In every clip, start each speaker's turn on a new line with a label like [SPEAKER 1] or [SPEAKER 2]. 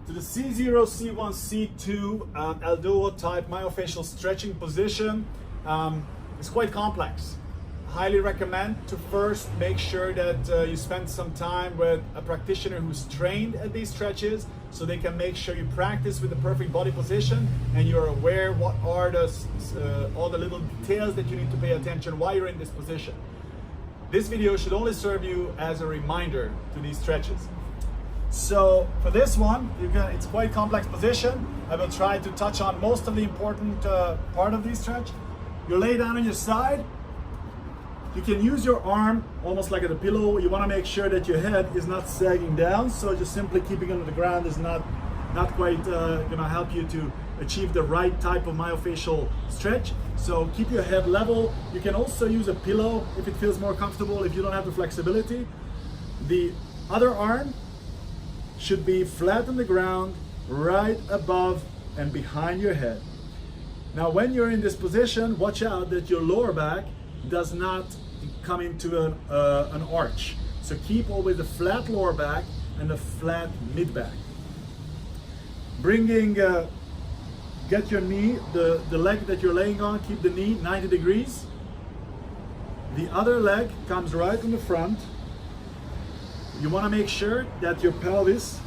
[SPEAKER 1] to the C0-C1-C2 ELDOA type myofascial stretching position. It's quite complex. Highly recommend to first make sure that you spend some time with a practitioner who's trained at these stretches, so they can make sure you practice with the perfect body position and you're aware what are all the little details that you need to pay attention while you're in this position. This video should only serve you as a reminder to these stretches. So for this one, it's quite complex position. I will try to touch on most of the important part of this stretch. You lay down on your side. You can use your arm almost like a pillow. You want to make sure that your head is not sagging down. So just simply keeping it on the ground is not quite going to help you to achieve the right type of myofascial stretch. So keep your head level. You can also use a pillow if it feels more comfortable, if you don't have the flexibility. The other arm should be flat on the ground, right above and behind your head. Now when you're in this position, watch out that your lower back does not come into an arch. So keep always a flat lower back and a flat mid back. Get your knee, the leg that you're laying on, keep the knee 90 degrees. The other leg comes right in the front. You want to make sure that your pelvis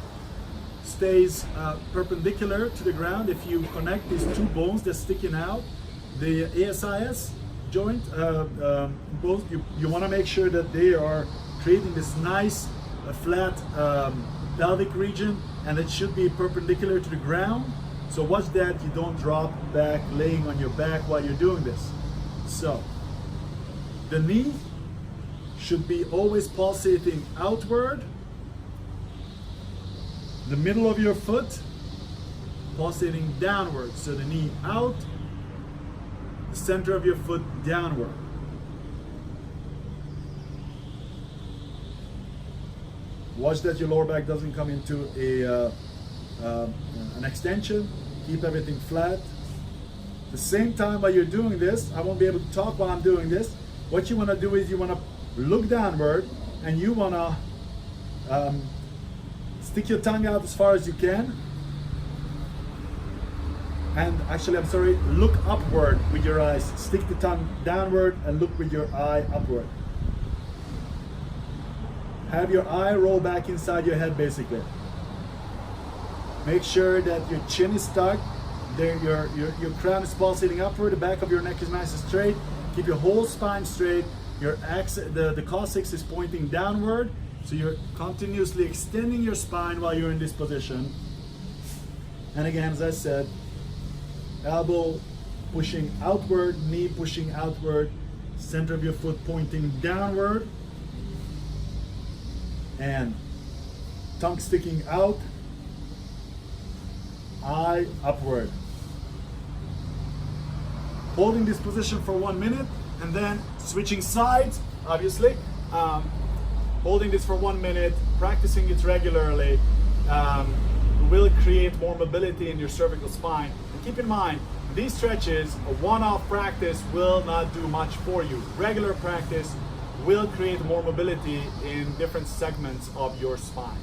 [SPEAKER 1] stays perpendicular to the ground. If you connect these two bones that's sticking out, the ASIS joint, both, you want to make sure that they are creating this nice flat pelvic region, and it should be perpendicular to the ground. So watch that you don't drop back laying on your back while you're doing this. So the knee should be always pulsating outward. The middle of your foot pulsating downward. So the knee out, the center of your foot downward. Watch that your lower back doesn't come into an extension. Keep everything flat. At the same time while you're doing this, I won't be able to talk while I'm doing this. What you want to do is you want to look downward and you want to stick your tongue out as far as you can. And actually, I'm sorry, look upward with your eyes. Stick the tongue downward and look with your eye upward. Have your eye roll back inside your head basically. Make sure that your chin is tucked, your crown is pulsating upward, the back of your neck is nice and straight. Keep your whole spine straight. Your the coccyx is pointing downward, so you're continuously extending your spine while you're in this position. And again, as I said, elbow pushing outward, knee pushing outward, center of your foot pointing downward, and tongue sticking out, eye upward. Holding this position for 1 minute and then switching sides, obviously. Holding this for 1 minute, practicing it regularly will create more mobility in your cervical spine. And keep in mind, these stretches, a one-off practice will not do much for you. Regular practice will create more mobility in different segments of your spine.